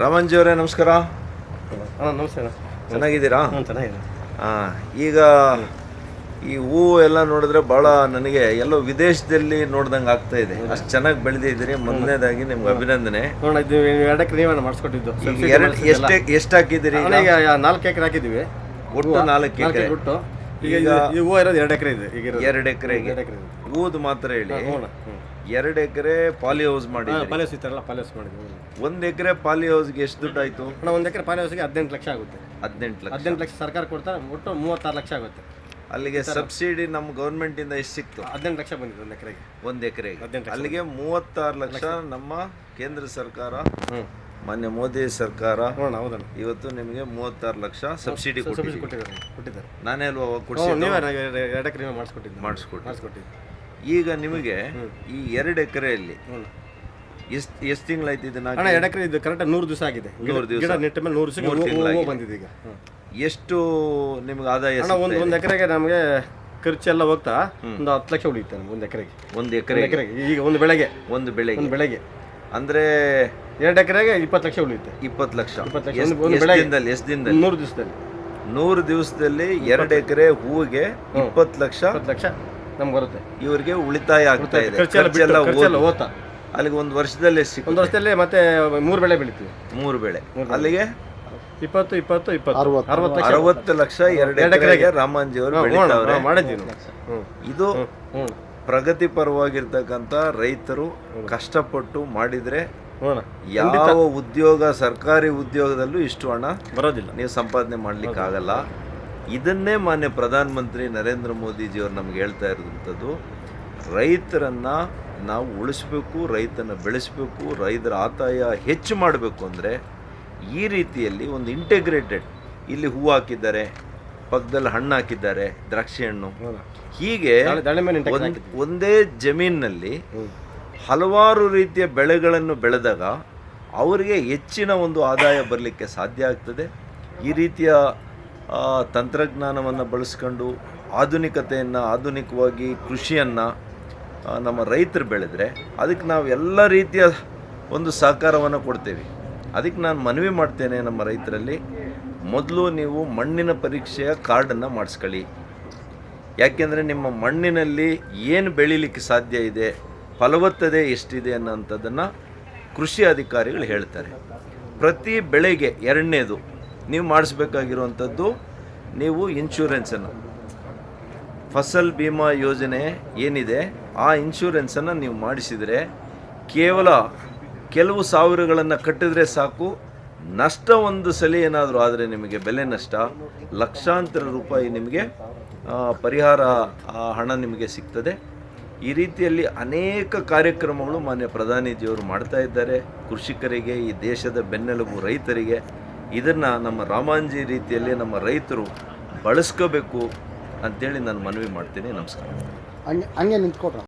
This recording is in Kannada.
ರಾಮಂಜಿ ಅವರೇ ನಮಸ್ಕಾರ. ನಮಸ್ಕಾರ. ಚೆನ್ನಾಗಿದ್ದೀರಾ? ಚೆನ್ನಾಗಿದೆ. ಈಗ ಈ ಹೂವು ಎಲ್ಲ ನೋಡಿದ್ರೆ ಭಾಳ ನನಗೆ ಎಲ್ಲೋ ವಿದೇಶದಲ್ಲಿ ನೋಡ್ದಂಗೆ ಆಗ್ತಾ ಇದೆ. ಅಷ್ಟು ಚೆನ್ನಾಗಿ ಬೆಳೆದಿದ್ದೀರಿ. ಮೊದಲನೇದಾಗಿ ನಿಮ್ಗೆ ಅಭಿನಂದನೆ. ಇದು 2 ಎಕರೆ ನೀವೇ ಮಾಡಿಸ್ಕೊಟ್ಟಿದ್ದು. ಎಷ್ಟು ಹಾಕಿದ್ದೀರಿ? ಈಗ 4 ಎಕರೆ ಹಾಕಿದ್ದೀವಿ. ಒಟ್ಟು 4 ಎಕರೆ. ಈಗ ಈ ಹೂವು ಇರೋದು 2 ಎಕರೆ ಇದೆ. ಈಗ 2 ಎಕರೆಗೆ ಹೂದು ಮಾತ್ರ ಹೇಳಿ. 2 ಎಕರೆ ಪಾಲಿ ಹೌಸ್ ಮಾಡಿ. ಪಾಲಿಹೌಸ್ ಇತ್ತಾರಲ್ಲ, ಪಾಲಿಹೌಸ್ ಮಾಡಿದ್ವಿ. 1 ಎಕರೆ ಪಾಲಿ ಹೌಸ್ಗೆ ಎಷ್ಟು ದುಡ್ಡು ಆಯ್ತು? 1 ಎಕರೆ ಪಾಲಿಹೌಸ್ಗೆ 18 ಲಕ್ಷ ಆಗುತ್ತೆ. 18 ಲಕ್ಷ ಸರ್ಕಾರ ಕೊಡ್ತಾರೆ. ಒಟ್ಟು 36 ಲಕ್ಷ ಆಗುತ್ತೆ. ಅಲ್ಲಿಗೆ ಸಬ್ಸಿಡಿ ನಮ್ಮ ಗೌರ್ಮೆಂಟ್ ಇಂದ ಎಷ್ಟು ಸಿಕ್ತು? 18 ಲಕ್ಷ ಬಂದಿದೆ 1 ಎಕರೆಗೆ. ಅಲ್ಲಿಗೆ 36 ಲಕ್ಷ ನಮ್ಮ ಕೇಂದ್ರ ಸರ್ಕಾರ, ಮಾನ್ಯ ಮೋದಿ ಸರ್ಕಾರ ಇವತ್ತು ನಿಮಗೆ 36 ಲಕ್ಷ ಸಬ್ಸಿಡಿ ಕೊಟ್ಟಿದ್ದಾರೆ. ನಾನೇ ಅಲ್ವಾ ಮಾಡಿಸ್ಕೊಟ್ಟಿದ್ದೆ. ಈಗ ನಿಮಗೆ ಈ 2 ಎಕರೆಯಲ್ಲಿ ಎಷ್ಟು ತಿಂಗಳಾಯ್ತು ಇದನ್ನ? 2 ಎಕರೆ ಇದು ಕರೆಕ್ಟ್ 100 ದಿವಸ ಆಗಿದೆ. 100 ದಿವಸ ನೆಟ್ಟ ಮೇಲೆ 100 ದಿವಸ ಬಂದಿದೆ. ಈಗ ಎಷ್ಟು ನಿಮ್ಗೆ ಆದಾಯ? ಒಂದು ಎಕರೆಗೆ ನಮಗೆ ಖರ್ಚೆಲ್ಲ ಹೋಗ್ತಾ ಒಂದು 10 ಲಕ್ಷ ಉಳಿಯುತ್ತೆ ನಮ್ಗೆ 1 ಎಕರೆಗೆ. ಈಗ ಒಂದು ಬೆಳೆಗೆ ಅಂದ್ರೆ 2 ಎಕರೆಗೆ 20 ಲಕ್ಷ ಉಳಿಯುತ್ತೆ. 20 ಲಕ್ಷ. ಎಷ್ಟು ದಿನದಲ್ಲಿ? 100 ದಿವಸದಲ್ಲಿ. 100 ದಿವಸದಲ್ಲಿ 2 ಎಕರೆ ಹೂವಿಗೆ 20 ಲಕ್ಷ ನಮ್ಗೆ ಬರುತ್ತೆ. ಇವರಿಗೆ ಉಳಿತಾಯ ಆಗ್ತಾ ಇದೆ. ಹೋಗ್ತಾ ಅಲ್ಲಿಗೆ ಒಂದು ವರ್ಷದಲ್ಲಿ ಒಂದು ವರ್ಷದಲ್ಲಿ ಮತ್ತೆ 3 ಬೆಳೆ ಬೆಳಿತೀವಿ. 3 ಬೆಳೆ. ಅಲ್ಲಿಗೆ 20 60 ಲಕ್ಷ 2 ಎಕರೆಗೆ ರಾಮಂಜಿ ಅವರು ಬೆಳಿತಾವ್ರೆ. ಇದು ಪ್ರಗತಿ ಪರವಾಗಿರ್ತಕ್ಕಂಥ ರೈತರು ಕಷ್ಟಪಟ್ಟು ಮಾಡಿದ್ರೆ ಯಾವ ಉದ್ಯೋಗ, ಸರ್ಕಾರಿ ಉದ್ಯೋಗದಲ್ಲೂ ಇಷ್ಟು ಹಣ ಬರೋದಿಲ್ಲ, ನೀವು ಸಂಪಾದನೆ ಮಾಡ್ಲಿಕ್ಕೆ ಆಗಲ್ಲ. ಇದನ್ನೇ ಮಾನ್ಯ ಪ್ರಧಾನ ಮಂತ್ರಿ ನರೇಂದ್ರ ಮೋದಿಜಿಯವರು ನಮ್ಗೆ ಹೇಳ್ತಾ ಇರೋದಂಥದ್ದು, ರೈತರನ್ನ ನಾವು ಉಳಿಸ್ಬೇಕು, ರೈತನ ಬೆಳೆಸಬೇಕು, ರೈತರ ಆದಾಯ ಹೆಚ್ಚು ಮಾಡಬೇಕು ಅಂದರೆ ಈ ರೀತಿಯಲ್ಲಿ ಒಂದು ಇಂಟೆಗ್ರೇಟೆಡ್, ಇಲ್ಲಿ ಹೂವು ಹಾಕಿದ್ದಾರೆ, ಪಕ್ಕದಲ್ಲಿ ಹಣ್ಣು ಹಾಕಿದ್ದಾರೆ, ದ್ರಾಕ್ಷಿ ಹಣ್ಣು, ಹೀಗೆ ಒಂದೇ ಜಮೀನಿನಲ್ಲಿ ಹಲವಾರು ರೀತಿಯ ಬೆಳೆಗಳನ್ನು ಬೆಳೆದಾಗ ಅವರಿಗೆ ಹೆಚ್ಚಿನ ಒಂದು ಆದಾಯ ಬರಲಿಕ್ಕೆ ಸಾಧ್ಯ ಆಗ್ತದೆ. ಈ ರೀತಿಯ ತಂತ್ರಜ್ಞಾನವನ್ನು ಬಳಸ್ಕೊಂಡು ಆಧುನಿಕವಾಗಿ ಕೃಷಿಯನ್ನು ನಮ್ಮ ರೈತರು ಬೆಳೆದರೆ ಅದಕ್ಕೆ ನಾವು ಎಲ್ಲ ರೀತಿಯ ಒಂದು ಸಹಕಾರವನ್ನು ಕೊಡ್ತೇವೆ. ಅದಕ್ಕೆ ನಾನು ಮನವಿ ಮಾಡ್ತೇನೆ ನಮ್ಮ ರೈತರಲ್ಲಿ, ಮೊದಲು ನೀವು ಮಣ್ಣಿನ ಪರೀಕ್ಷೆಯ ಕಾರ್ಡನ್ನು ಮಾಡಿಸ್ಕೊಳ್ಳಿ. ಯಾಕೆಂದರೆ ನಿಮ್ಮ ಮಣ್ಣಿನಲ್ಲಿ ಏನು ಬೆಳೀಲಿಕ್ಕೆ ಸಾಧ್ಯ ಇದೆ, ಫಲವತ್ತತೆ ಎಷ್ಟಿದೆ ಅನ್ನೋಂಥದ್ದನ್ನು ಕೃಷಿ ಅಧಿಕಾರಿಗಳು ಹೇಳ್ತಾರೆ. ಪ್ರತಿ ಬೆಳೆಗೆ 2ನೇದು ನೀವು ಮಾಡಿಸ್ಬೇಕಾಗಿರುವಂಥದ್ದು, ನೀವು ಇನ್ಶೂರೆನ್ಸನ್ನು, ಫಸಲ್ ಬಿಮಾ ಯೋಜನೆ ಏನಿದೆ ಆ ಇನ್ಶೂರೆನ್ಸನ್ನು ನೀವು ಮಾಡಿಸಿದರೆ ಕೇವಲ ಕೆಲವು ಸಾವಿರಗಳನ್ನು ಕಟ್ಟಿದ್ರೆ ಸಾಕು, ನಷ್ಟ ಒಂದು ಸಲ ಏನಾದರೂ ಆದರೆ ನಿಮಗೆ ಬೆಲೆ ನಷ್ಟ ಲಕ್ಷಾಂತರ ರೂಪಾಯಿ ನಿಮಗೆ ಪರಿಹಾರ ಹಣ ನಿಮಗೆ ಸಿಗ್ತದೆ. ಈ ರೀತಿಯಲ್ಲಿ ಅನೇಕ ಕಾರ್ಯಕ್ರಮಗಳು ಮಾನ್ಯ ಪ್ರಧಾನಿಜಿಯವರು ಮಾಡ್ತಾ ಇದ್ದಾರೆ ಕೃಷಿಕರಿಗೆ, ಈ ದೇಶದ ಬೆನ್ನೆಲುಬು ರೈತರಿಗೆ. ಇದನ್ನು ನಮ್ಮ ರಾಮಂಜಿ ರೀತಿಯಲ್ಲಿ ನಮ್ಮ ರೈತರು ಬಳಸ್ಕೋಬೇಕು ಅಂತೇಳಿ ನಾನು ಮನವಿ ಮಾಡ್ತೀನಿ. ನಮಸ್ಕಾರ. ಹಂಗೆ ನಿಂತ್ಕೊಟ್ರ.